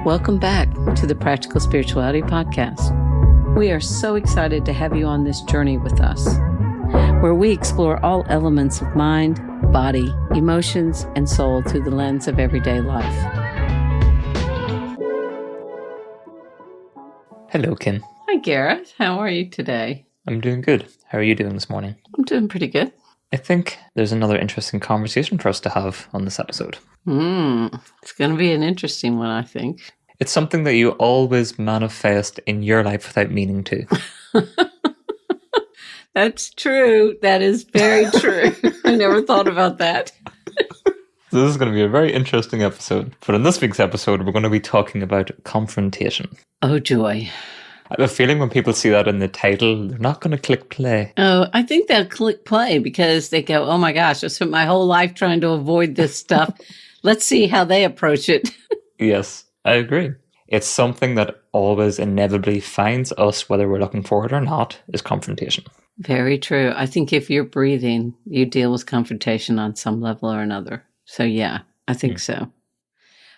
Welcome back to the Practical Spirituality Podcast. We are so excited to have you on this journey with us, where we explore all elements of mind, body, emotions, and soul through the lens of everyday life. Hello, Kim. Hi, Gareth. How are you today? I'm doing good. How are you doing this morning? I'm doing pretty good. I think there's another interesting conversation for us to have on this episode. It's going to be an interesting one, I think. It's something that you always manifest in your life without meaning to. That's true. That is very true. I never thought about that. So this is going to be a very interesting episode. But in this week's episode, we're going to be talking about confrontation. Oh, joy. I have a feeling when people see that in the title, they're not going to click play. Oh, I think they'll click play because they go, oh my gosh, I spent my whole life trying to avoid this stuff. Let's see how they approach it. Yes, I agree. It's something that always inevitably finds us, whether we're looking for it or not, is confrontation. Very true. I think if you're breathing, you deal with confrontation on some level or another. So yeah, I think so.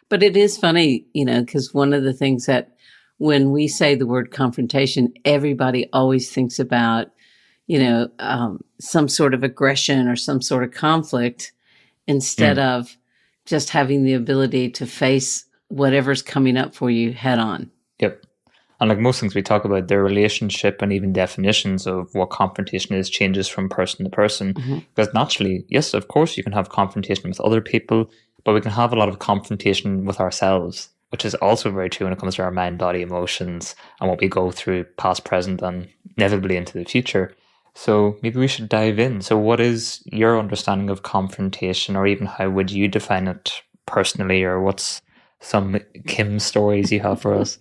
But it is funny, because one of the things that when we say the word confrontation, everybody always thinks about, some sort of aggression or some sort of conflict instead of just having the ability to face whatever's coming up for you head on. Yep. And like most things we talk about, their relationship and even definitions of what confrontation is changes from person to person. Because naturally, yes, of course, you can have confrontation with other people, but we can have a lot of confrontation with ourselves, which is also very true when it comes to our mind, body, emotions, and what we go through past, present, and inevitably into the future. So maybe we should dive in. So what is your understanding of confrontation, or even how would you define it personally, or what's some Kim stories you have for us?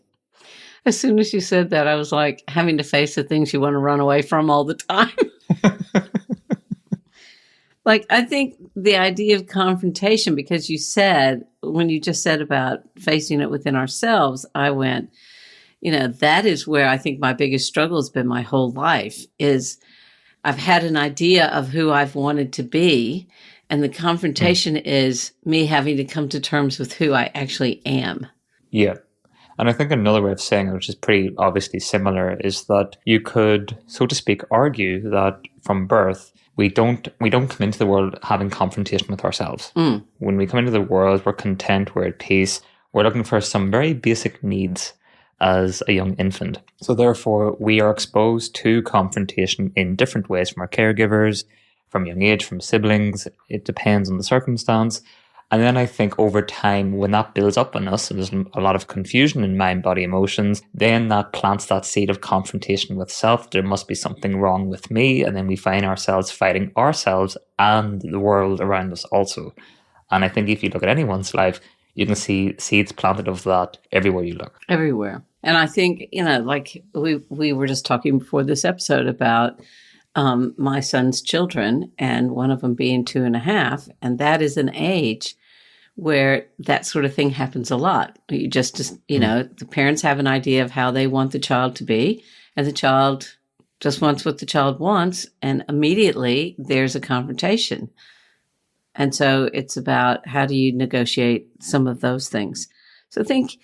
As soon as you said that, I was like having to face the things you want to run away from all the time. Like, I think the idea of confrontation, because when you just said about facing it within ourselves, I went, that is where I think my biggest struggle has been my whole life is I've had an idea of who I've wanted to be. And the confrontation is me having to come to terms with who I actually am. Yeah. And I think another way of saying it, which is pretty obviously similar, is that you could, so to speak, argue that from birth, we don't come into the world having confrontation with ourselves. When we come into the world, we're content, we're at peace, we're looking for some very basic needs as a young infant. So therefore, we are exposed to confrontation in different ways from our caregivers, from young age, from siblings. It depends on the circumstance. And then I think over time, when that builds up on us, and there's a lot of confusion in mind, body, emotions, then that plants that seed of confrontation with self. There must be something wrong with me. And then we find ourselves fighting ourselves and the world around us also. And I think if you look at anyone's life, you can see seeds planted of that everywhere you look. Everywhere. And I think, like we were just talking before this episode about my son's children, and one of them being 2.5. And that is an age where that sort of thing happens a lot. You just the parents have an idea of how they want the child to be, and the child just wants what the child wants. And immediately there's a confrontation. And so it's about how do you negotiate some of those things. So I think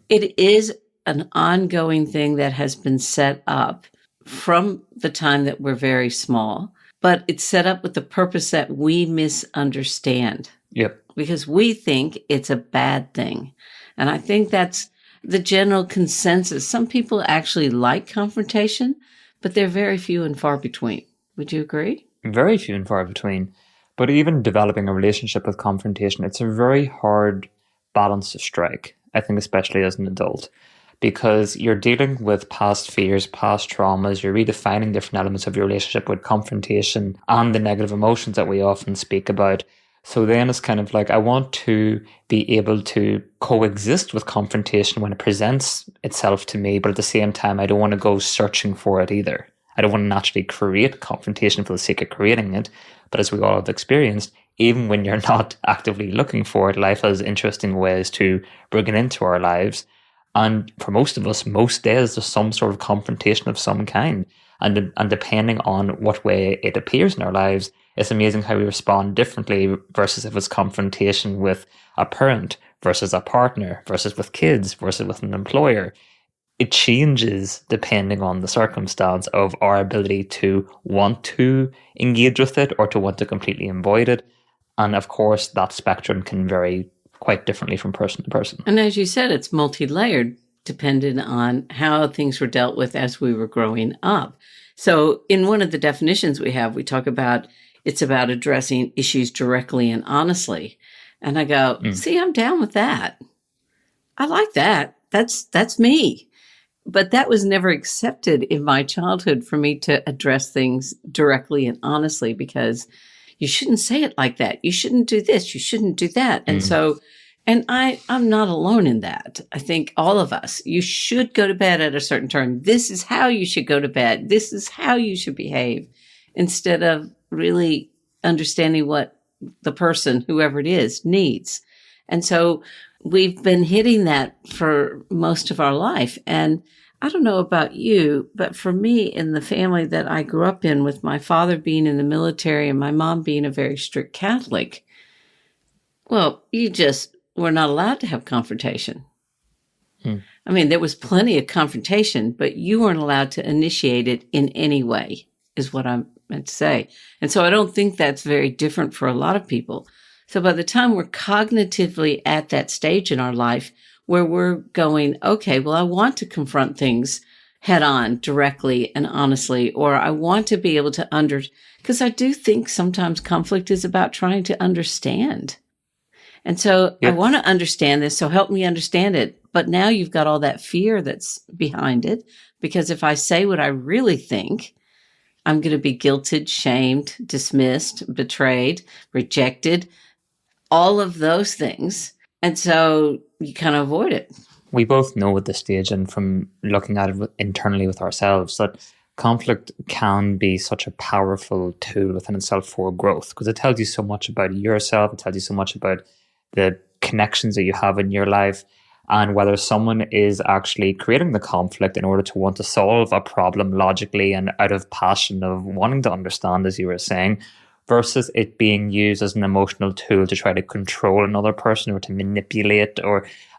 it is an ongoing thing that has been set up from the time that we're very small, but it's set up with the purpose that we misunderstand. Yep. Because we think it's a bad thing. And I think that's the general consensus. Some people actually like confrontation, but they're very few and far between. Would you agree? Very few and far between. But even developing a relationship with confrontation, it's a very hard balance to strike, I think, especially as an adult. Because you're dealing with past fears, past traumas, you're redefining different elements of your relationship with confrontation and the negative emotions that we often speak about. So then it's kind of like, I want to be able to coexist with confrontation when it presents itself to me, but at the same time, I don't want to go searching for it either. I don't want to naturally create confrontation for the sake of creating it. But as we all have experienced, even when you're not actively looking for it, life has interesting ways to bring it into our lives. And for most of us, most days, there's some sort of confrontation of some kind. And depending on what way it appears in our lives, It's amazing how we respond differently versus if it's confrontation with a parent versus a partner versus with kids versus with an employer. It changes depending on the circumstance of our ability to want to engage with it or to want to completely avoid it. And of course, that spectrum can vary quite differently from person to person. And as you said, it's multi-layered, depending on how things were dealt with as we were growing up. So in one of the definitions we have, we talk about it's about addressing issues directly and honestly. And I go, see, I'm down with that. I like that. That's me. But that was never accepted in my childhood for me to address things directly and honestly, because you shouldn't say it like that. You shouldn't do this. You shouldn't do that. And so, and I'm not alone in that. I think all of us, you should go to bed at a certain time. This is how you should go to bed. This is how you should behave, instead of really understanding what the person, whoever it is, needs. And so we've been hitting that for most of our life. And I don't know about you, but for me, in the family that I grew up in, with my father being in the military and my mom being a very strict Catholic, well, you just were not allowed to have confrontation. I mean, there was plenty of confrontation, but you weren't allowed to initiate it in any way, is what I meant to say. And so I don't think that's very different for a lot of people. So by the time we're cognitively at that stage in our life where we're going, okay, well, I want to confront things head on, directly and honestly, or I want to be able to because I do think sometimes conflict is about trying to understand. And so I want to understand this, so help me understand it. But now you've got all that fear that's behind it, because if I say what I really think, I'm going to be guilted, shamed, dismissed, betrayed, rejected, all of those things. And so you kind of avoid it. We both know at this stage, and from looking at it internally with ourselves, that conflict can be such a powerful tool within itself for growth, because it tells you so much about yourself. It tells you so much about the connections that you have in your life, and whether someone is actually creating the conflict in order to want to solve a problem logically and out of passion of wanting to understand, as you were saying, versus it being used as an emotional tool to try to control another person or to manipulate.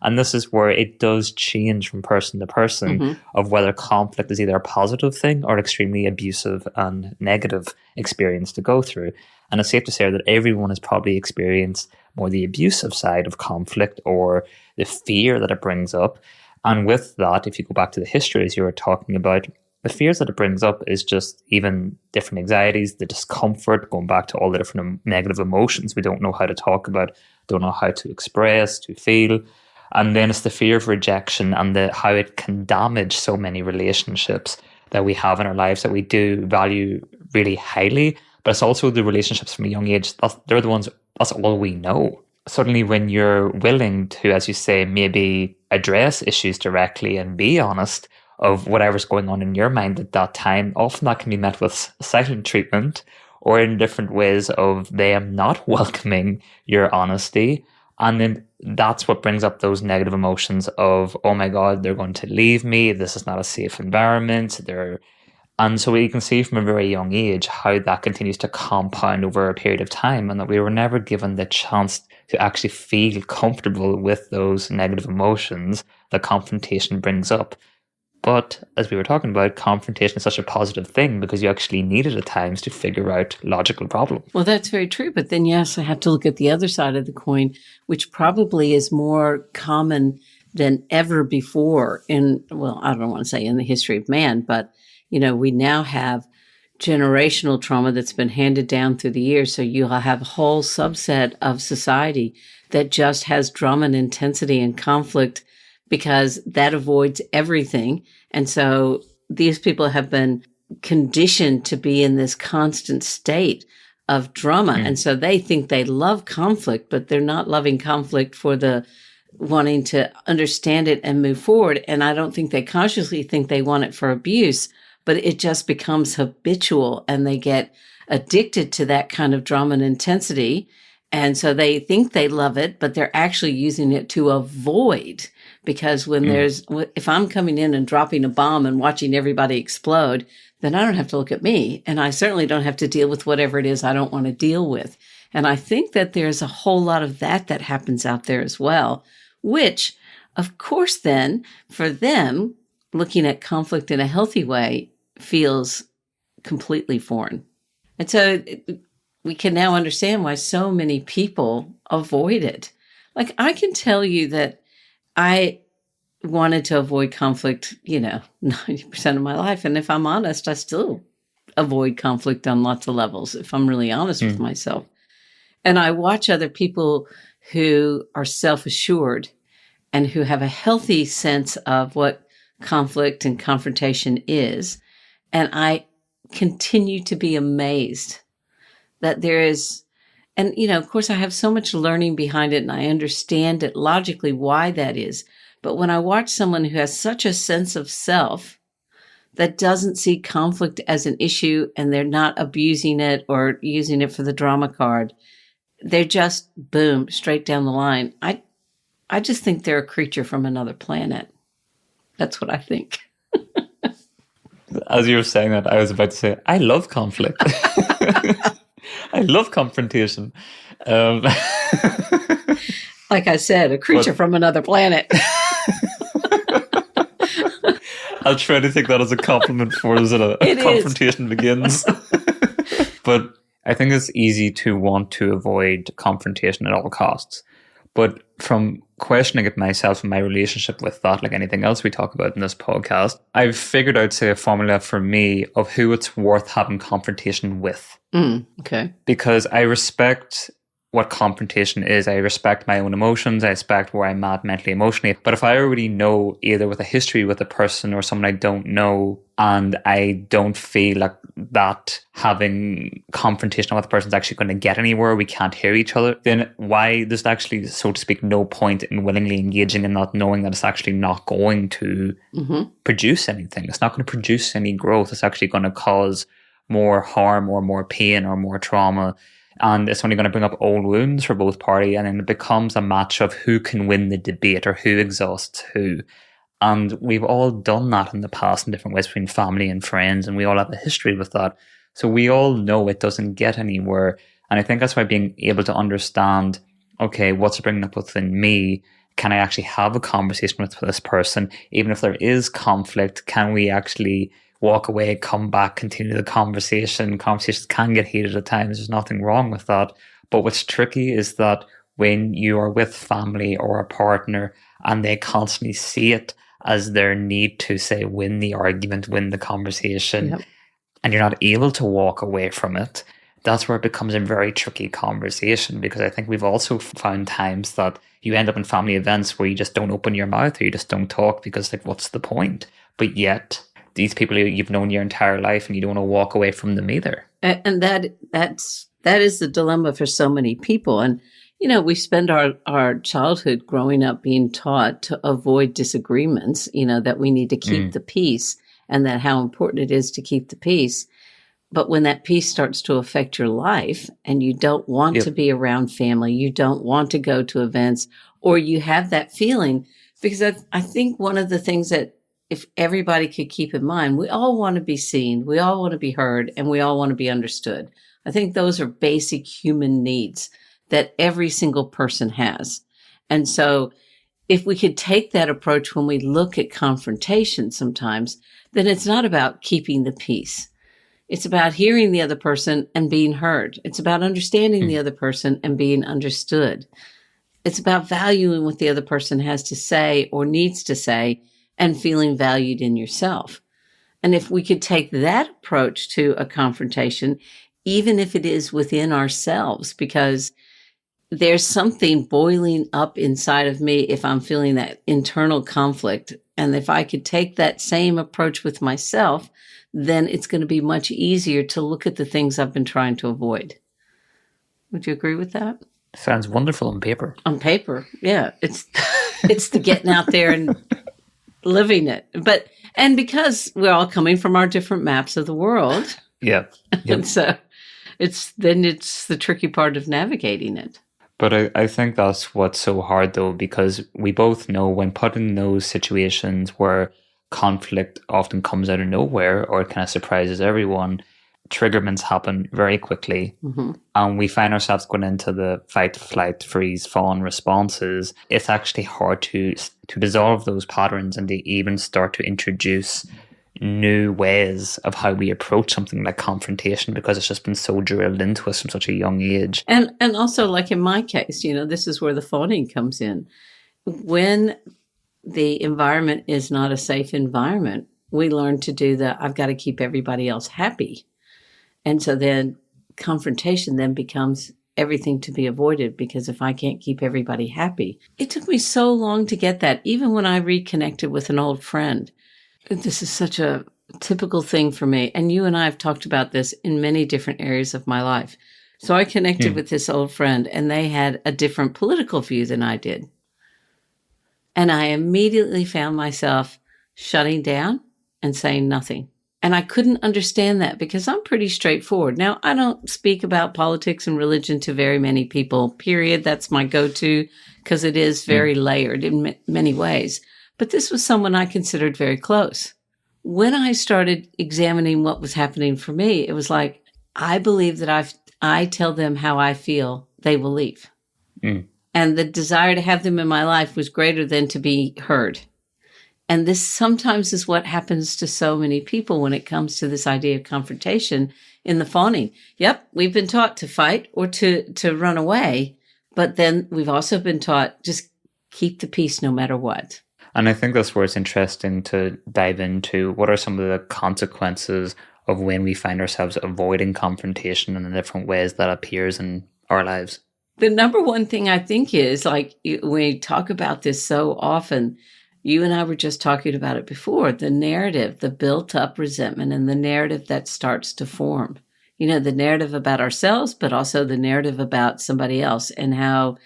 And this is where it does change from person to person of whether conflict is either a positive thing or an extremely abusive and negative experience to go through. And it's safe to say that everyone has probably experienced more the abusive side of conflict, or the fear that it brings up. And with that, if you go back to the history, as you were talking about, the fears that it brings up is just even different anxieties, the discomfort, going back to all the different negative emotions we don't know how to talk about, don't know how to express, to feel. And then it's the fear of rejection and how it can damage so many relationships that we have in our lives that we do value really highly. But it's also the relationships from a young age. They're the ones, that's all we know. Suddenly when you're willing to, as you say, maybe address issues directly and be honest of whatever's going on in your mind at that time, often that can be met with silent treatment or in different ways of them not welcoming your honesty. And then that's what brings up those negative emotions of, oh my God, they're going to leave me. This is not a safe environment. And so we can see from a very young age how that continues to compound over a period of time, and that we were never given the chance to actually feel comfortable with those negative emotions that confrontation brings up. But as we were talking about, confrontation is such a positive thing because you actually need it at times to figure out logical problems. Well, that's very true. But then, yes, I have to look at the other side of the coin, which probably is more common than ever before I don't want to say in the history of man, but, we now have generational trauma that's been handed down through the years. So you'll have a whole subset of society that just has drama and intensity and conflict because that avoids everything. And so these people have been conditioned to be in this constant state of drama. And so they think they love conflict, but they're not loving conflict for the wanting to understand it and move forward. And I don't think they consciously think they want it for abuse, but it just becomes habitual and they get addicted to that kind of drama and intensity. And so they think they love it, but they're actually using it to avoid because if I'm coming in and dropping a bomb and watching everybody explode, then I don't have to look at me. And I certainly don't have to deal with whatever it is I don't want to deal with. And I think that there's a whole lot of that happens out there as well, which, of course, then for them, looking at conflict in a healthy way feels completely foreign. And so we can now understand why so many people avoid it. Like, I can tell you that I wanted to avoid conflict, 90% of my life. And if I'm honest, I still avoid conflict on lots of levels, if I'm really honest with myself. And I watch other people who are self-assured and who have a healthy sense of what conflict and confrontation is. And I continue to be amazed that there is, and, of course, I have so much learning behind it and I understand it logically why that is. But when I watch someone who has such a sense of self that doesn't see conflict as an issue and they're not abusing it or using it for the drama card, they're just, boom, straight down the line. I just think they're a creature from another planet. That's what I think. As you were saying that, I was about to say, I love conflict. I love confrontation. Like I said, a creature from another planet. I'll try to take that as a compliment for us that a confrontation begins. But I think it's easy to want to avoid confrontation at all costs. But from questioning it myself and my relationship with that, like anything else we talk about in this podcast, I've figured out, say, a formula for me of who it's worth having confrontation with. Okay. Because I respect what confrontation is. I respect my own emotions. I respect where I'm at mentally, emotionally. But if I already know, either with a history with a person or someone I don't know, and I don't feel like that having confrontation with the person is actually going to get anywhere, we can't hear each other, then why there's actually, so to speak, no point in willingly engaging and not knowing that it's actually not going to produce anything. It's not going to produce any growth. It's actually going to cause more harm or more pain or more trauma. And it's only going to bring up old wounds for both parties. And then it becomes a match of who can win the debate or who exhausts who. And we've all done that in the past in different ways between family and friends. And we all have a history with that. So we all know it doesn't get anywhere. And I think that's why being able to understand, okay, what's it bringing up within me? Can I actually have a conversation with this person? Even if there is conflict, can we actually walk away, come back, continue the conversation? Conversations can get heated at times. There's nothing wrong with that. But what's tricky is that when you are with family or a partner and they constantly see it as their need to, say, win the argument, win the conversation, and you're not able to walk away from it, that's where it becomes a very tricky conversation. Because I think we've also found times that you end up in family events where you just don't open your mouth or you just don't talk because, like, what's the point? But yet these people you've known your entire life and you don't want to walk away from them either. And that is the dilemma for so many people. And, we spend our childhood growing up being taught to avoid disagreements, that we need to keep the peace and that how important it is to keep the peace. But when that peace starts to affect your life and you don't want to be around family, you don't want to go to events, or you have that feeling, because I think one of the things that if everybody could keep in mind, we all want to be seen, we all want to be heard, and we all want to be understood. I think those are basic human needs that every single person has. And so if we could take that approach when we look at confrontation sometimes, then it's not about keeping the peace. It's about hearing the other person and being heard. It's about understanding the other person and being understood. It's about valuing what the other person has to say or needs to say and feeling valued in yourself. And if we could take that approach to a confrontation, even if it is within ourselves, because there's something boiling up inside of me if I'm feeling that internal conflict. And if I could take that same approach with myself, then it's going to be much easier to look at the things I've been trying to avoid. Would you agree with that? Sounds wonderful on paper. On paper, yeah. It's the getting out there and living it. And because we're all coming from our different maps of the world. Yeah. And so it's the tricky part of navigating it. But I think that's what's so hard though, because we both know when put in those situations where conflict often comes out of nowhere or it kind of surprises everyone, triggerments happen very quickly. And we find ourselves going into the fight, flight, freeze, fawn responses. It's actually hard to dissolve those patterns and to even start to introduce new ways of how we approach something like confrontation, because it's just been so drilled into us from such a young age. And also, like in my case, this is where the fawning comes in. When the environment is not a safe environment, we learn to do I've got to keep everybody else happy. And so then confrontation then becomes everything to be avoided, because if I can't keep everybody happy. It took me so long to get that. Even when I reconnected with an old friend, this is such a typical thing for me. And you and I have talked about this in many different areas of my life. So I connected with this old friend, and they had a different political view than I did. And I immediately found myself shutting down and saying nothing. And I couldn't understand that, because I'm pretty straightforward. Now, I don't speak about politics and religion to very many people, period. That's my go-to, because it is very layered in many ways. But this was someone I considered very close. When I started examining what was happening for me, it was like, I believe that I tell them how I feel, they will leave. And the desire to have them in my life was greater than to be heard. And this sometimes is what happens to so many people when it comes to this idea of confrontation in the fawning. Yep, we've been taught to fight or to run away, but then we've also been taught just keep the peace no matter what. And I think that's where it's interesting to dive into what are some of the consequences of when we find ourselves avoiding confrontation in the different ways that appears in our lives. The number one thing I think is, like, we talk about this so often. You and I were just talking about it before, the narrative, the built up resentment, and the narrative that starts to form. The narrative about ourselves, but also the narrative about somebody else, and how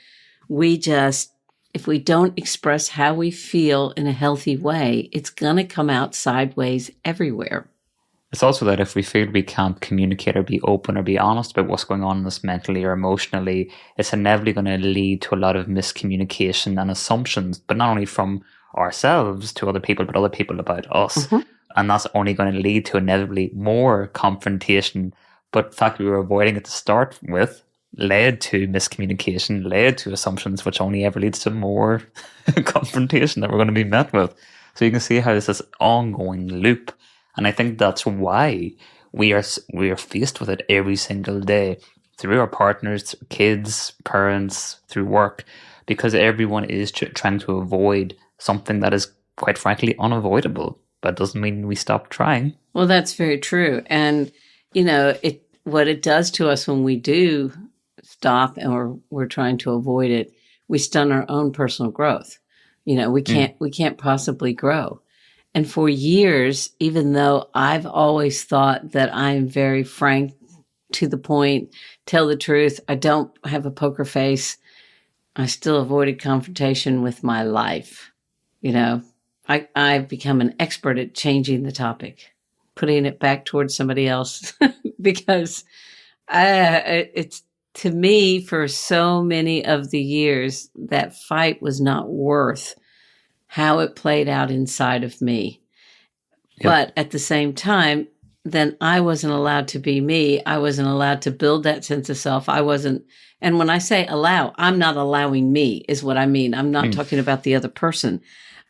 we just, if we don't express how we feel in a healthy way, it's going to come out sideways everywhere. It's also that if we feel we can't communicate or be open or be honest about what's going on in us mentally or emotionally, it's inevitably going to lead to a lot of miscommunication and assumptions, but not only from ourselves to other people, but other people about us. And that's only going to lead to inevitably more confrontation. But the fact we were avoiding it to start with led to miscommunication, led to assumptions, which only ever leads to more confrontation that we're going to be met with. So you can see how there's this ongoing loop. And I think that's why we are faced with it every single day, through our partners, kids, parents, through work, because everyone is trying to avoid something that is, quite frankly, unavoidable. But it doesn't mean we stop trying. Well, that's very true. And, what it does to us when we do stop or we're trying to avoid it, we stun our own personal growth. We can't possibly grow. And for years, even though I've always thought that I'm very frank, to the point, tell the truth, I don't have a poker face, I still avoided confrontation with my life. I've become an expert at changing the topic, putting it back towards somebody else, because it's, to me, for so many of the years, that fight was not worth how it played out inside of me. Yep. But at the same time, then I wasn't allowed to be me. I wasn't allowed to build that sense of self. And when I say allow, I'm not allowing me, is what I mean. I'm not talking about the other person.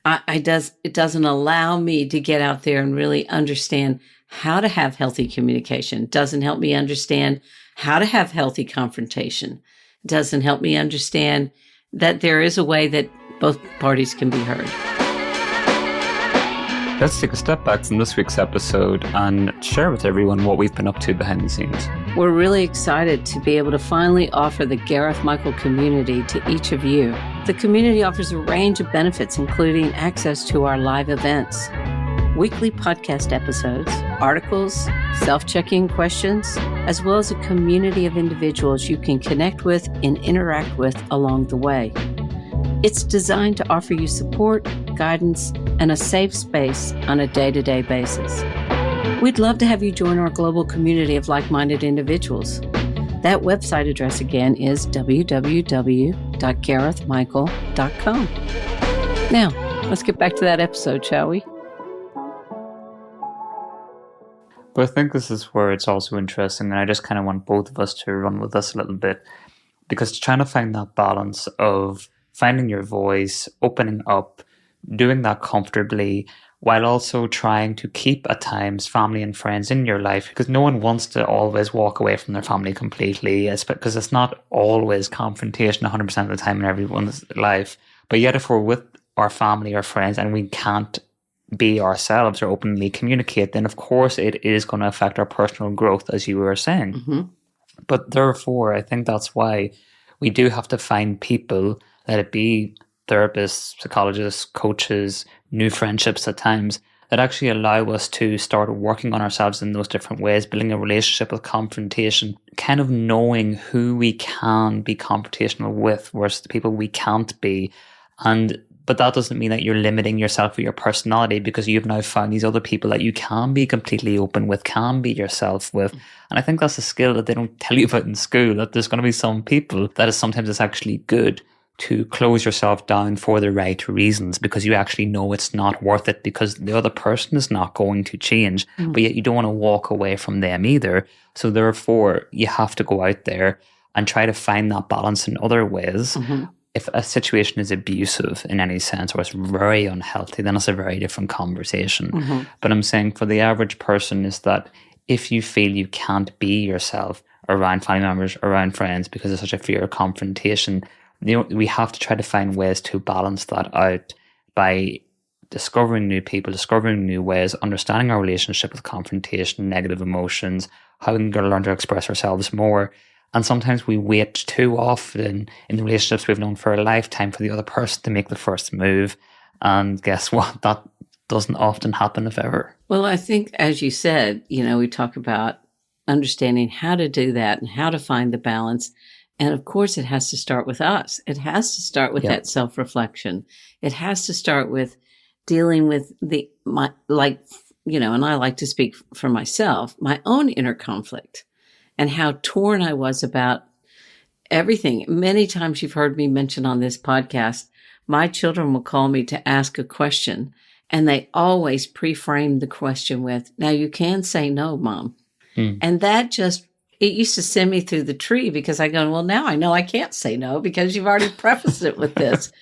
It doesn't allow me to get out there and really understand how to have healthy communication. It doesn't help me understand how to have healthy confrontation. It doesn't help me understand that there is a way that both parties can be heard. Let's take a step back from this week's episode and share with everyone what we've been up to behind the scenes. We're really excited to be able to finally offer the Gareth Michael community to each of you. The community offers a range of benefits, including access to our live events, weekly podcast episodes, articles, self-checking questions, as well as a community of individuals you can connect with and interact with along the way. It's designed to offer you support, guidance, and a safe space on a day-to-day basis. We'd love to have you join our global community of like-minded individuals. That website address again is www.garethmichael.com. Now, let's get back to that episode, shall we? But I think this is where it's also interesting, and I just kind of want both of us to run with this a little bit, because trying to find that balance of finding your voice, opening up, doing that comfortably, while also trying to keep at times family and friends in your life, because no one wants to always walk away from their family completely, because it's not always confrontation 100% of the time in everyone's life. But yet if we're with our family or friends and we can't be ourselves or openly communicate, then of course it is going to affect our personal growth, as you were saying. Mm-hmm. But therefore, I think that's why we do have to find people, let it be therapists, psychologists, coaches, new friendships at times, that actually allow us to start working on ourselves in those different ways, building a relationship with confrontation, kind of knowing who we can be confrontational with versus the people we can't be. But that doesn't mean that you're limiting yourself or your personality, because you've now found these other people that you can be completely open with, can be yourself with. And I think that's a skill that they don't tell you about in school, that there's going to be some people that is sometimes it's actually good to close yourself down for the right reasons, because you actually know it's not worth it, because the other person is not going to change, but yet you don't want to walk away from them either. So therefore, you have to go out there and try to find that balance in other ways. Mm-hmm. If a situation is abusive in any sense, or it's very unhealthy, then it's a very different conversation. Mm-hmm. But I'm saying for the average person is that if you feel you can't be yourself around family members, around friends, because there's such a fear of confrontation, we have to try to find ways to balance that out by discovering new people, discovering new ways, understanding our relationship with confrontation, negative emotions, how we can learn to express ourselves more. And sometimes we wait too often in the relationships we've known for a lifetime for the other person to make the first move. And guess what? That doesn't often happen, if ever. Well, I think, as you said, we talk about understanding how to do that and how to find the balance. And of course, it has to start with us. It has to start with that self-reflection. It has to start with dealing with and I like to speak for myself, my own inner conflict, and how torn I was about everything. Many times you've heard me mention on this podcast, my children will call me to ask a question, and they always pre-frame the question with, "Now you can say no, Mom." And that it used to send me through the tree, because I go, well, now I know I can't say no, because you've already prefaced it with this.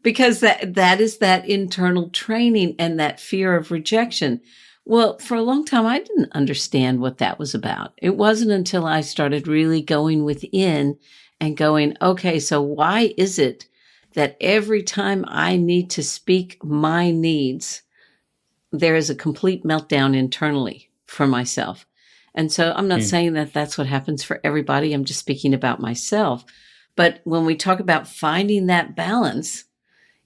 Because that is that internal training and that fear of rejection. Well, for a long time, I didn't understand what that was about. It wasn't until I started really going within and going, okay, so why is it that every time I need to speak my needs, there is a complete meltdown internally for myself? And so I'm not saying that that's what happens for everybody. I'm just speaking about myself. But when we talk about finding that balance,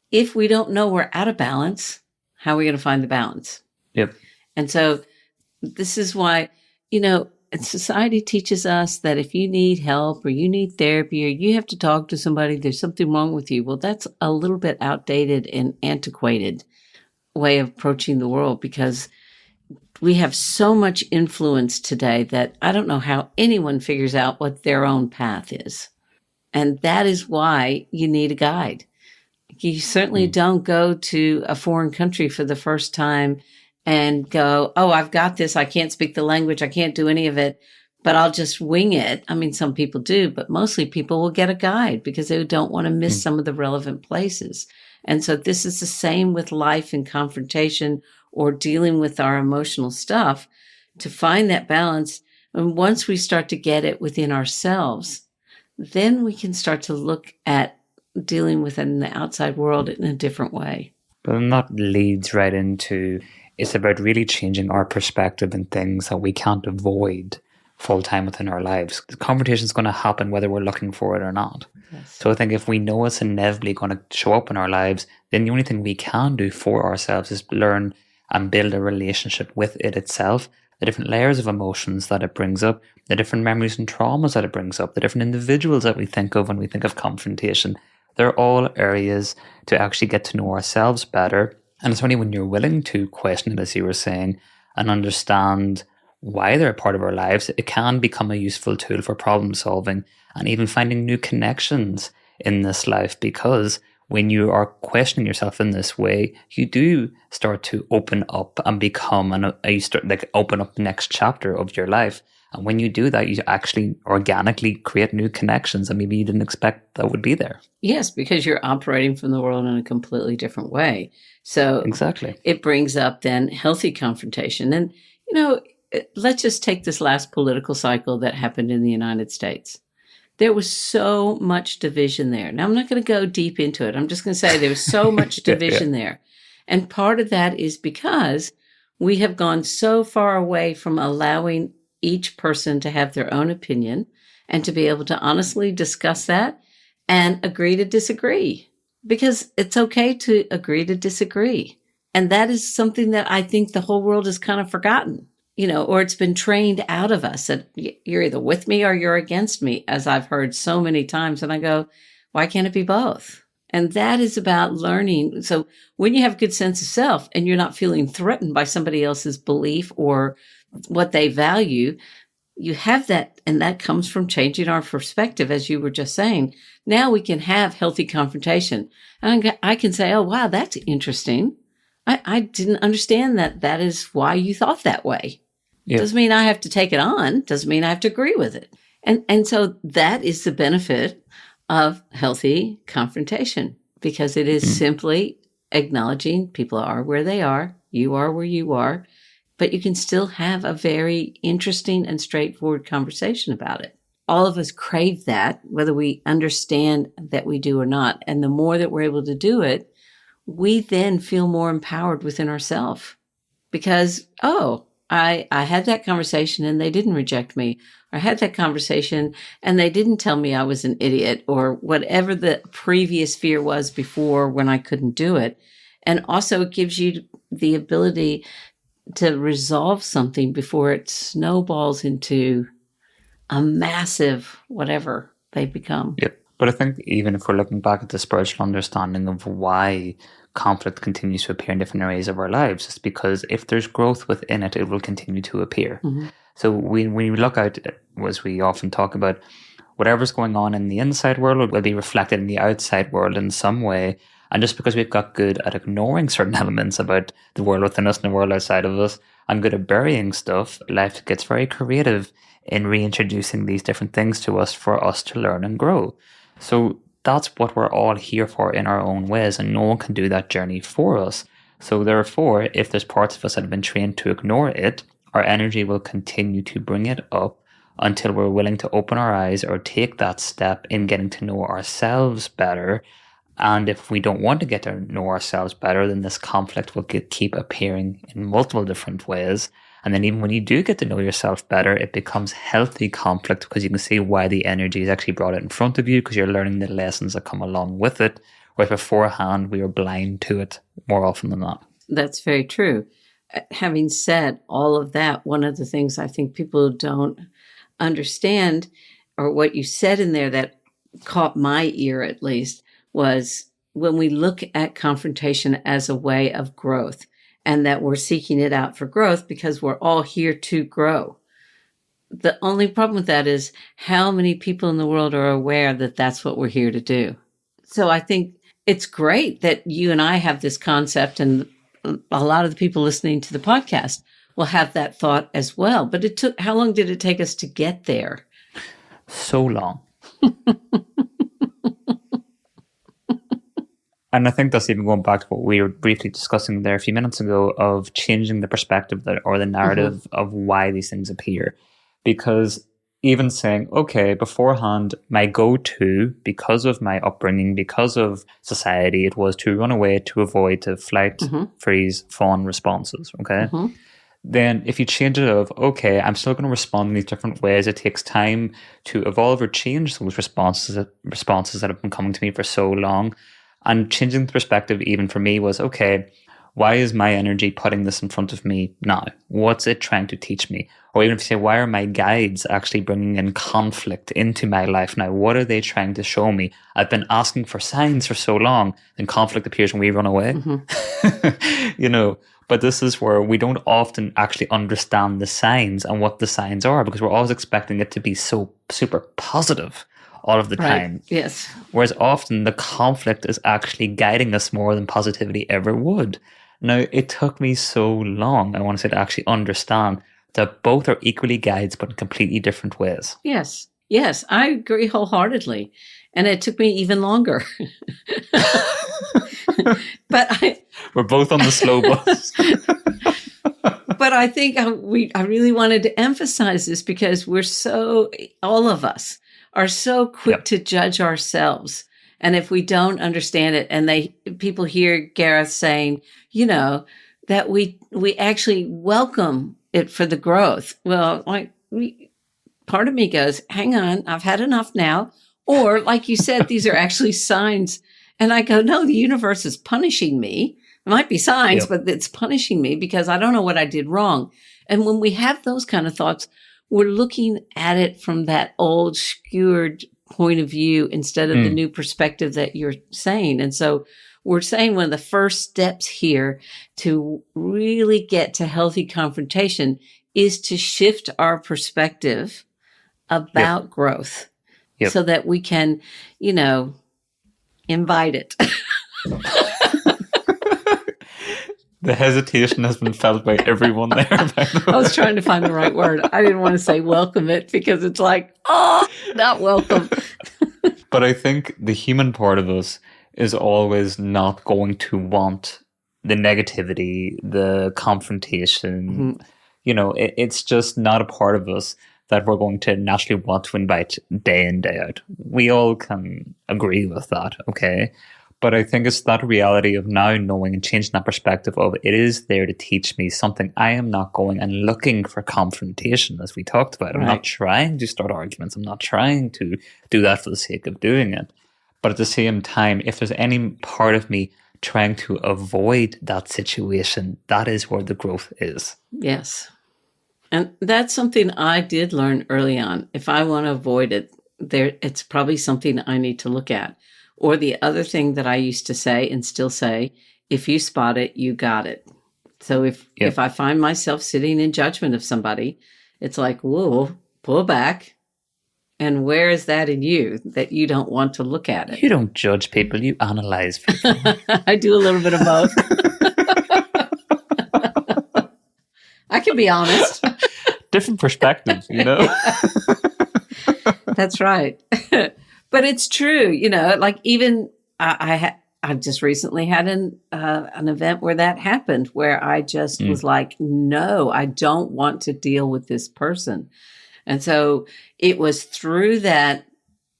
if we don't know we're out of balance, how are we going to find the balance? Yep. And so this is why, society teaches us that if you need help or you need therapy or you have to talk to somebody, there's something wrong with you. Well, that's a little bit outdated and antiquated way of approaching the world, because we have so much influence today that I don't know how anyone figures out what their own path is. And that is why you need a guide. You certainly don't go to a foreign country for the first time and go, oh, I've got this. I can't speak the language. I can't do any of it, but I'll just wing it. I mean, some people do, but mostly people will get a guide because they don't want to miss some of the relevant places. And so this is the same with life and confrontation or dealing with our emotional stuff, to find that balance. And once we start to get it within ourselves, then we can start to look at dealing with it in the outside world in a different way. But then that leads right into, it's about really changing our perspective in things that we can't avoid full time within our lives. The confrontation is going to happen whether we're looking for it or not. Yes. So I think if we know it's inevitably going to show up in our lives, then the only thing we can do for ourselves is learn and build a relationship with it itself, the different layers of emotions that it brings up, the different memories and traumas that it brings up, the different individuals that we think of when we think of confrontation. They're all areas to actually get to know ourselves better. And it's only when you're willing to question it, as you were saying, and understand why they're a part of our lives, it can become a useful tool for problem solving and even finding new connections in this life. Because when you are questioning yourself in this way, you do start to open up and become, you start like open up the next chapter of your life. And when you do that, you actually organically create new connections that maybe you didn't expect that would be there. Yes, because you're operating from the world in a completely different way. So exactly, it brings up then healthy confrontation. And, let's just take this last political cycle that happened in the United States. There was so much division there. Now, I'm not going to go deep into it. I'm just going to say there was so much division there. And part of that is because we have gone so far away from allowing each person to have their own opinion and to be able to honestly discuss that and agree to disagree, because it's okay to agree to disagree. And that is something that I think the whole world has kind of forgotten, or it's been trained out of us that you're either with me or you're against me, as I've heard so many times. And I go, why can't it be both? And that is about learning. So when you have a good sense of self and you're not feeling threatened by somebody else's belief or what they value, you have that. And that comes from changing our perspective, as you were just saying. Now we can have healthy confrontation. And I can say, oh, wow, that's interesting. I didn't understand that is why you thought that way. Yeah. Doesn't mean I have to take it on. Doesn't mean I have to agree with it. And so that is the benefit of healthy confrontation, because it is simply acknowledging people are where they are, you are where you are, but you can still have a very interesting and straightforward conversation about it. All of us crave that, whether we understand that we do or not. And the more that we're able to do it, we then feel more empowered within ourselves, because, I had that conversation and they didn't reject me. Or I had that conversation and they didn't tell me I was an idiot, or whatever the previous fear was before when I couldn't do it. And also it gives you the ability to resolve something before it snowballs into a massive whatever they become. Yep. But I think even if we're looking back at the spiritual understanding of why conflict continues to appear in different areas of our lives, it's because if there's growth within it, it will continue to appear. Mm-hmm. So when we look out, as we often talk about, whatever's going on in the inside world will be reflected in the outside world in some way. And just because we've got good at ignoring certain elements about the world within us and the world outside of us, and good at burying stuff, life gets very creative in reintroducing these different things to us for us to learn and grow. So that's what we're all here for in our own ways, and no one can do that journey for us. So therefore, if there's parts of us that have been trained to ignore it, our energy will continue to bring it up until we're willing to open our eyes or take that step in getting to know ourselves better. And if we don't want to get to know ourselves better, then this conflict will keep appearing in multiple different ways. And then even when you do get to know yourself better, it becomes healthy conflict, because you can see why the energy is actually brought it in front of you, because you're learning the lessons that come along with it. Whereas beforehand, we were blind to it more often than not. That's very true. Having said all of that, one of the things I think people don't understand, or what you said in there that caught my ear at least, was when we look at confrontation as a way of growth, and that we're seeking it out for growth because we're all here to grow. The only problem with that is how many people in the world are aware that that's what we're here to do. So I think it's great that you and I have this concept, and a lot of the people listening to the podcast will have that thought as well. But how long did it take us to get there? So long. And I think that's even going back to what we were briefly discussing there a few minutes ago, of changing the perspective or the narrative of why these things appear. Because even saying, okay, beforehand, my go-to, because of my upbringing, because of society, it was to run away, to avoid, to flight, freeze, fawn responses, okay? Then if you change it of, okay, I'm still going to respond in these different ways, it takes time to evolve or change those responses that have been coming to me for so long. And changing the perspective even for me was, okay, why is my energy putting this in front of me now? What's it trying to teach me? Or even if you say, why are my guides actually bringing in conflict into my life now? What are they trying to show me? I've been asking for signs for so long, and conflict appears when we run away. But this is where we don't often actually understand the signs and what the signs are, because we're always expecting it to be so super positive all of the time. Yes. Whereas often the conflict is actually guiding us more than positivity ever would. Now, it took me so long, I want to say, to actually understand that both are equally guides, but in completely different ways. Yes. Yes. I agree wholeheartedly. And it took me even longer. We're both on the slow bus. But I think I really wanted to emphasize this because all of us are so quick to judge ourselves. And if we don't understand it, and people hear Gareth saying, that we actually welcome it for the growth. Well, part of me goes, hang on, I've had enough now. Or like you said, these are actually signs. And I go, no, the universe is punishing me. It might be signs, but it's punishing me because I don't know what I did wrong. And when we have those kind of thoughts, we're looking at it from that old skewered point of view instead of the new perspective that you're saying. And so we're saying one of the first steps here to really get to healthy confrontation is to shift our perspective about growth so that we can, invite it. The hesitation has been felt by everyone there. By the way. I was trying to find the right word. I didn't want to say welcome it because it's like, not welcome. But I think the human part of us is always not going to want the negativity, the confrontation. Mm-hmm. It's just not a part of us that we're going to naturally want to invite day in, day out. We all can agree with that, okay? But I think it's that reality of now knowing and changing that perspective of it is there to teach me something. I am not going and looking for confrontation, as we talked about. I'm not trying to start arguments. I'm not trying to do that for the sake of doing it. But at the same time, if there's any part of me trying to avoid that situation, that is where the growth is. Yes. And that's something I did learn early on. If I want to avoid it, it's probably something I need to look at. Or the other thing that I used to say and still say, if you spot it, you got it. So if I find myself sitting in judgment of somebody, it's like, whoa, pull back. And where is that in you that you don't want to look at it? You don't judge people, you analyze people. I do a little bit of both. I can be honest. Different perspectives, That's right. But it's true, like even I've just recently had an event where that happened, where I just was like, no, I don't want to deal with this person. And so it was through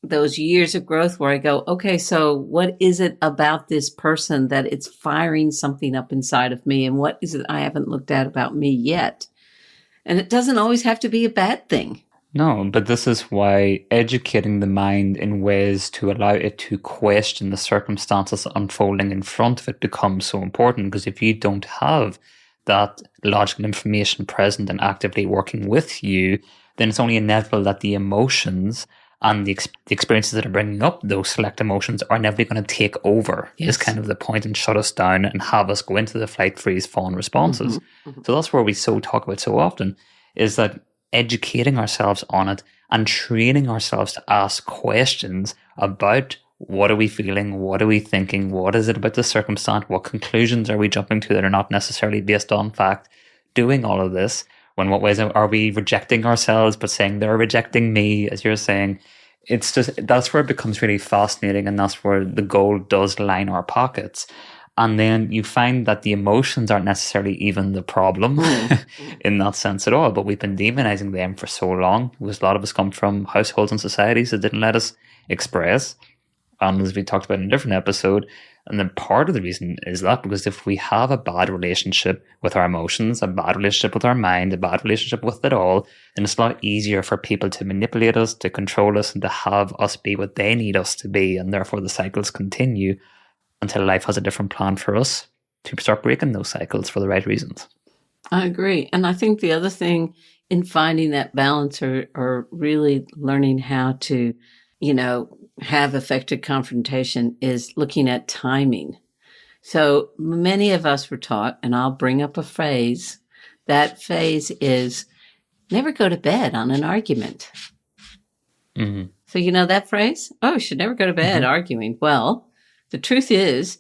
those years of growth where I go, okay, so what is it about this person that it's firing something up inside of me? And what is it I haven't looked at about me yet? And it doesn't always have to be a bad thing. No, but this is why educating the mind in ways to allow it to question the circumstances unfolding in front of it becomes so important. Because if you don't have that logical information present and actively working with you, then it's only inevitable that the emotions and the experiences that are bringing up those select emotions are never going to take over. Yes. Is kind of the point and shut us down and have us go into the flight, freeze, fawn responses. Mm-hmm. Mm-hmm. So that's where we talk about so often, is that educating ourselves on it and training ourselves to ask questions about what are we feeling, what are we thinking, what is it about the circumstance, what conclusions are we jumping to that are not necessarily based on fact, doing all of this. When what ways are we rejecting ourselves but saying they're rejecting me, as you're saying. It's just, that's where it becomes really fascinating, and that's where the gold does line our pockets. And then you find that the emotions aren't necessarily even the problem in that sense at all. But we've been demonizing them for so long, because a lot of us come from households and societies that didn't let us express. As we talked about in a different episode. And then part of the reason is that because if we have a bad relationship with our emotions, a bad relationship with our mind, a bad relationship with it all, then it's a lot easier for people to manipulate us, to control us, and to have us be what they need us to be. And therefore the cycles continue until life has a different plan for us to start breaking those cycles for the right reasons. I agree. And I think the other thing in finding that balance or really learning how to, have effective confrontation is looking at timing. So many of us were taught, and I'll bring up a phrase. That phrase is never go to bed on an argument. Mm-hmm. So you know that phrase? Oh, you should never go to bed arguing. Well, the truth is,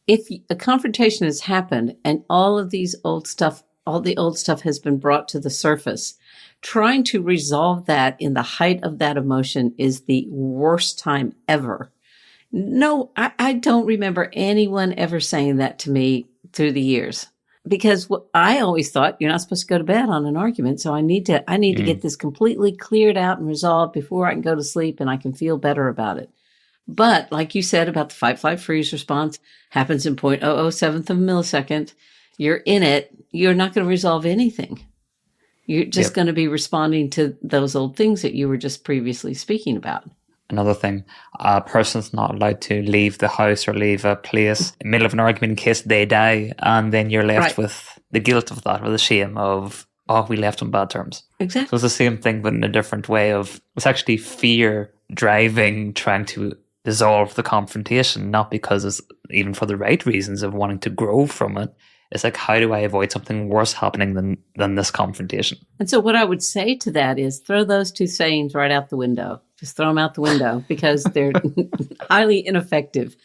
if a confrontation has happened and all the old stuff has been brought to the surface, trying to resolve that in the height of that emotion is the worst time ever. No, I don't remember anyone ever saying that to me through the years, because I always thought you're not supposed to go to bed on an argument. So I need to get this completely cleared out and resolved before I can go to sleep and I can feel better about it. But like you said about the fight, flight, freeze response happens in 0.007th of a millisecond. You're in it. You're not going to resolve anything. You're just going to be responding to those old things that you were just previously speaking about. Another thing, a person's not allowed to leave the house or leave a place in the middle of an argument in case they die, and then you're left with the guilt of that or the shame of, oh, we left on bad terms. Exactly. So it's the same thing, but in a different way of, it's actually fear driving, trying to dissolve the confrontation, not because it's even for the right reasons of wanting to grow from it. It's like, how do I avoid something worse happening than this confrontation? And so what I would say to that is throw those two sayings right out the window. Just throw them out the window because they're highly ineffective.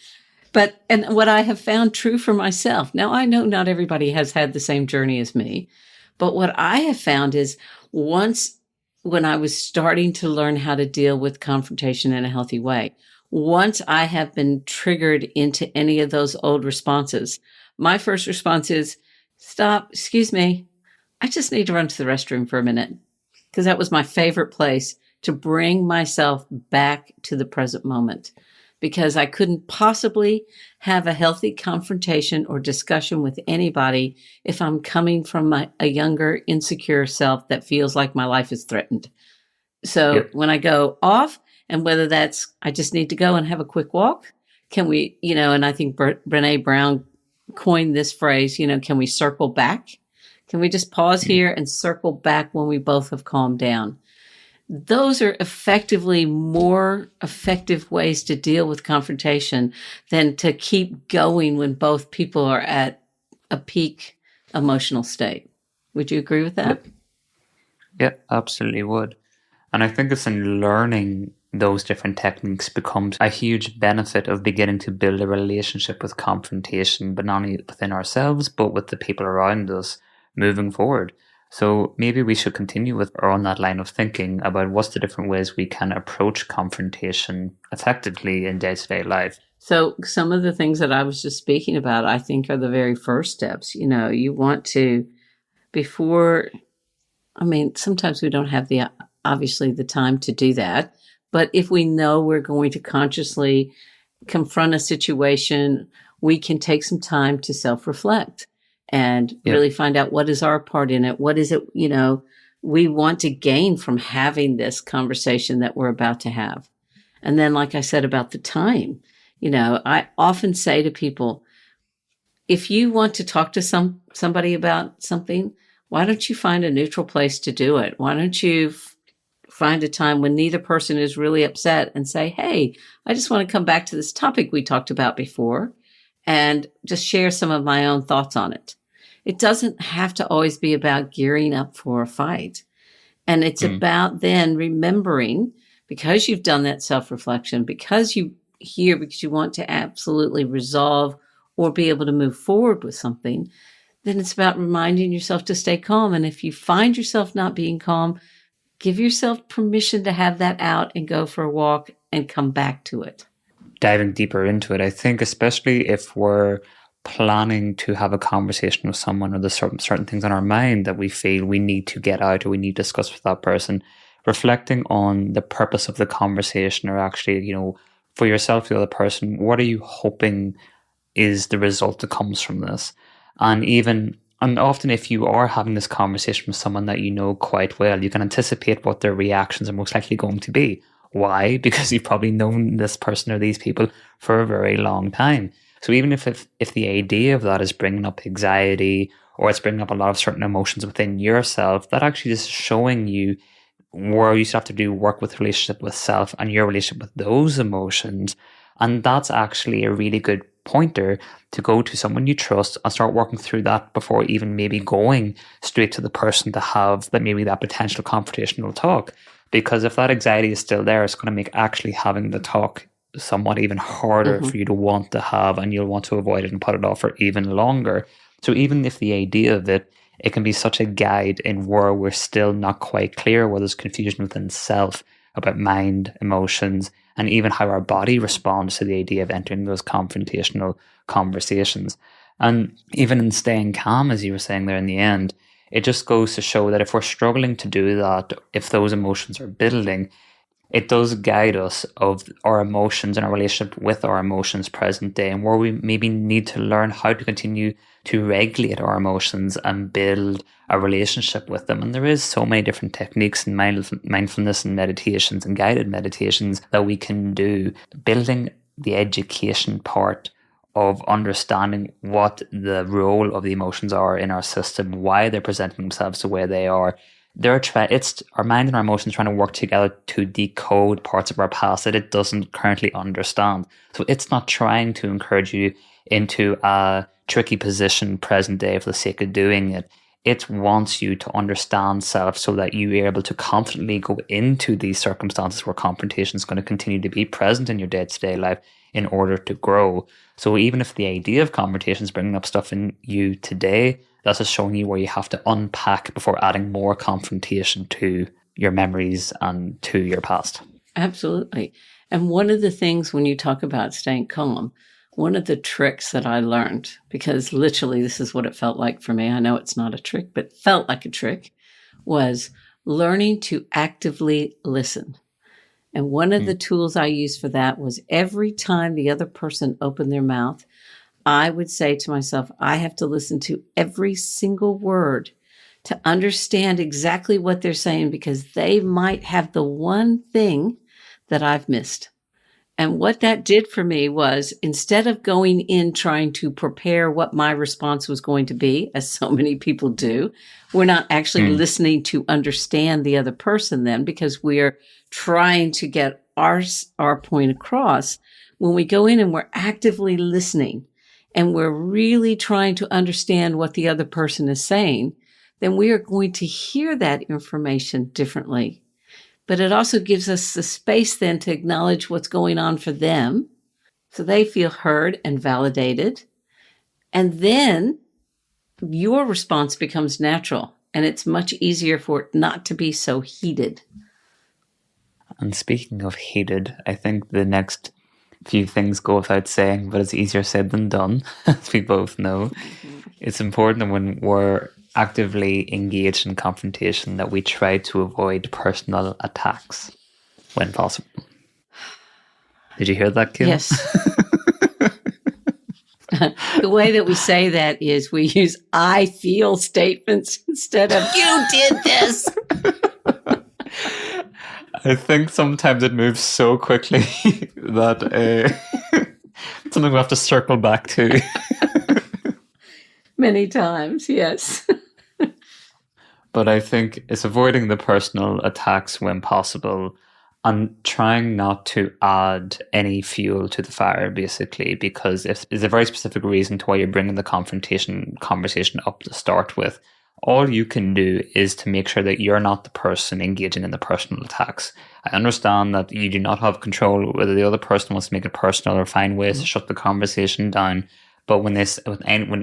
And what I have found true for myself, now I know not everybody has had the same journey as me, but what I have found is when I was starting to learn how to deal with confrontation in a healthy way, once I have been triggered into any of those old responses, my first response is, stop, excuse me, I just need to run to the restroom for a minute. Because that was my favorite place to bring myself back to the present moment. Because I couldn't possibly have a healthy confrontation or discussion with anybody if I'm coming from a younger, insecure self that feels like my life is threatened. So when I go off, and whether that's, I just need to go and have a quick walk, can we, and I think Brene Brown coined this phrase, can we circle back? Can we just pause here and circle back when we both have calmed down? Those are effectively more effective ways to deal with confrontation than to keep going when both people are at a peak emotional state. Would you agree with that? Yeah, absolutely would. And I think it's in learning those different techniques becomes a huge benefit of beginning to build a relationship with confrontation, but not only within ourselves, but with the people around us moving forward. So maybe we should continue on that line of thinking about what's the different ways we can approach confrontation effectively in day-to-day life. So some of the things that I was just speaking about, I think are the very first steps. You want to, sometimes we don't have obviously the time to do that. But if we know we're going to consciously confront a situation, we can take some time to self-reflect and really find out what is our part in it. What is it, we want to gain from having this conversation that we're about to have. And then, like I said about the time, I often say to people, if you want to talk to somebody about something, why don't you find a neutral place to do it? Why don't you find a time when neither person is really upset and say, hey, I just want to come back to this topic we talked about before and just share some of my own thoughts on it. It doesn't have to always be about gearing up for a fight. And it's about then remembering, because you've done that self-reflection, because you want to absolutely resolve or be able to move forward with something, then it's about reminding yourself to stay calm. And if you find yourself not being calm, give yourself permission to have that out and go for a walk and come back to it. Diving deeper into it, I think especially if we're planning to have a conversation with someone or there's certain things on our mind that we feel we need to get out or we need to discuss with that person, reflecting on the purpose of the conversation or actually, for yourself, the other person, what are you hoping is the result that comes from this? And often if you are having this conversation with someone that you know quite well, you can anticipate what their reactions are most likely going to be. Why? Because you've probably known this person or these people for a very long time. So even if the idea of that is bringing up anxiety or it's bringing up a lot of certain emotions within yourself, that actually is showing you where you still have to do work with relationship with self and your relationship with those emotions. And that's actually a really good pointer to go to someone you trust and start working through that before even maybe going straight to the person to have that potential confrontational talk. Because if that anxiety is still there, it's going to make actually having the talk somewhat even harder for you to want to have, and you'll want to avoid it and put it off for even longer. So even if the idea of it can be such a guide in where we're still not quite clear, where there's confusion within self about mind, emotions, and even how our body responds to the idea of entering those confrontational conversations. And even in staying calm, as you were saying there in the end, it just goes to show that if we're struggling to do that, if those emotions are building, it does guide us of our emotions and our relationship with our emotions present day, and where we maybe need to learn how to continue to regulate our emotions and build a relationship with them. And there is so many different techniques and mindfulness and meditations and guided meditations that we can do, building the education part of understanding what the role of the emotions are in our system, why they're presenting themselves the way they are. It's our mind and our emotions trying to work together to decode parts of our past that it doesn't currently understand. So it's not trying to encourage you into a tricky position present day for the sake of doing it. It wants you to understand self so that you are able to confidently go into these circumstances where confrontation is going to continue to be present in your day-to-day life in order to grow. So even if the idea of confrontation is bringing up stuff in you today, that's just showing you where you have to unpack before adding more confrontation to your memories and to your past. Absolutely. And one of the things when you talk about staying calm, one of the tricks that I learned, because literally this is what it felt like for me, I know it's not a trick, but felt like a trick, was learning to actively listen. And one of the tools I used for that was every time the other person opened their mouth, I would say to myself, I have to listen to every single word to understand exactly what they're saying, because they might have the one thing that I've missed. And what that did for me was, instead of going in trying to prepare what my response was going to be, as so many people do, we're not actually listening to understand the other person then, because we're trying to get our point across. When we go in and we're actively listening and we're really trying to understand what the other person is saying, then we are going to hear that information differently. But it also gives us the space then to acknowledge what's going on for them, so they feel heard and validated. And then your response becomes natural, and it's much easier for it not to be so heated. And speaking of heated, I think the next few things go without saying, but it's easier said than done, as we both know. It's important that when we're actively engaged in confrontation that we try to avoid personal attacks when possible. Did you hear that, Kim? Yes. The way that we say that is we use I feel statements instead of you did this. I think sometimes it moves so quickly that it's something we have to circle back to. Many times, yes. But I think it's avoiding the personal attacks when possible and trying not to add any fuel to the fire, basically, because if there's a very specific reason to why you're bringing the confrontation conversation up to start with. All you can do is to make sure that you're not the person engaging in the personal attacks. I understand that you do not have control whether the other person wants to make it personal or find ways to shut the conversation down. But when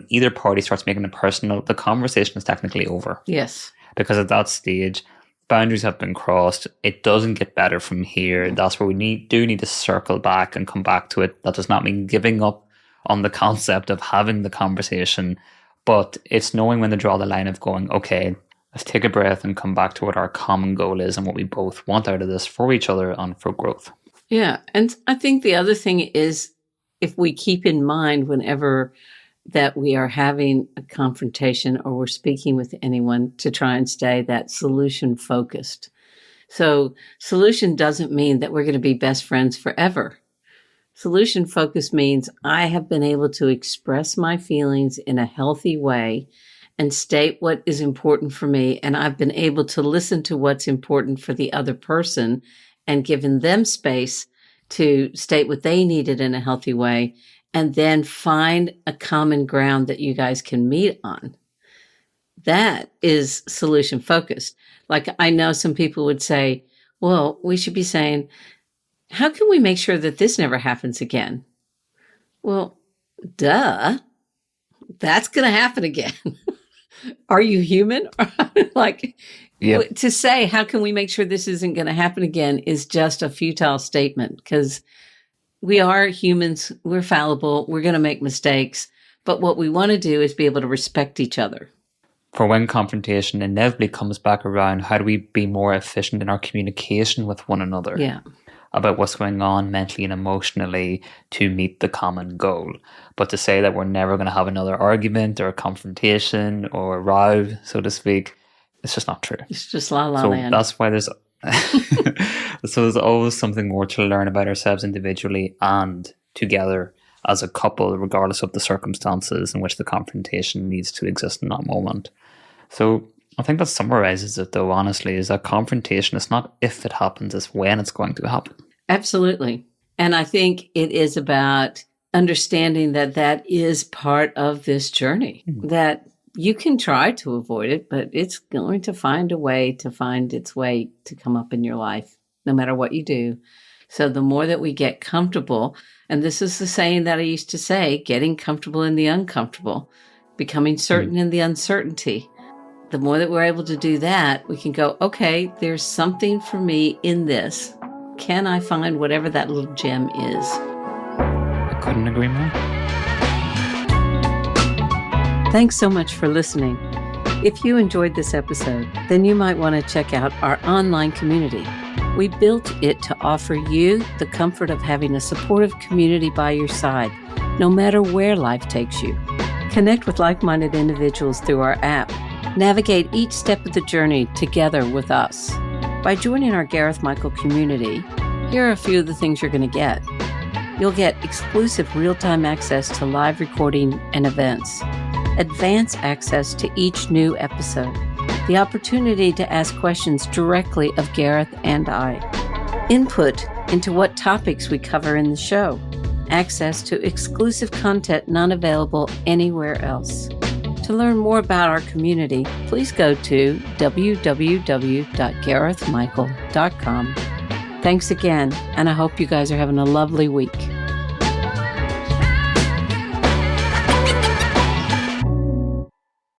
either party starts making it personal, the conversation is technically over. Yes. Because at that stage, boundaries have been crossed. It doesn't get better from here. That's where we do need to circle back and come back to it. That does not mean giving up on the concept of having the conversation, but it's knowing when to draw the line of going, okay, let's take a breath and come back to what our common goal is and what we both want out of this for each other and for growth. Yeah. And I think the other thing is, if we keep in mind whenever that we are having a confrontation or we're speaking with anyone, to try and stay that solution focused. So solution doesn't mean that we're going to be best friends forever. Solution focus means I have been able to express my feelings in a healthy way and state what is important for me. And I've been able to listen to what's important for the other person and given them space to state what they needed in a healthy way. and then find a common ground that you guys can meet on. That is solution focused. Like, I know some people would say, well, we should be saying, how can we make sure that this never happens again? Well, duh, that's going to happen again. Are you human? Like, Yep. to say, how can we make sure this isn't going to happen again is just a futile statement, because we are humans. We're fallible. We're going to make mistakes. But what we want to do is be able to respect each other. For when confrontation inevitably comes back around, how do we be more efficient in our communication with one another? Yeah. About what's going on mentally and emotionally to meet the common goal. But to say that we're never going to have another argument or a confrontation or a row, so to speak, it's just not true. It's just la la So land. that's why there's so there's always something more to learn about ourselves individually and together as a couple, regardless of the circumstances in which the confrontation needs to exist in that moment. So I think that summarizes it, though, honestly, is that confrontation is not if it happens, it's when it's going to happen. Absolutely. And I think it is about understanding that that is part of this journey, that you can try to avoid it, but it's going to find a way to find its way to come up in your life, no matter what you do. So the more that we get comfortable, and this is the saying that I used to say, getting comfortable in the uncomfortable, becoming certain in the uncertainty. The more that we're able to do that, we can go, okay, there's something for me in this. Can I find whatever that little gem is? I couldn't agree more. Thanks so much for listening. If you enjoyed this episode, then you might want to check out our online community. We built it to offer you the comfort of having a supportive community by your side, no matter where life takes you. Connect with like-minded individuals through our app. Navigate each step of the journey together with us. By joining our Gareth Michael community, here are a few of the things you're going to get. You'll get exclusive real-time access to live recording and events, advance access to each new episode, the opportunity to ask questions directly of Gareth and I, input into what topics we cover in the show, access to exclusive content not available anywhere else. To learn more about our community, please go to www.garethmichael.com. Thanks again, and I hope you guys are having a lovely week.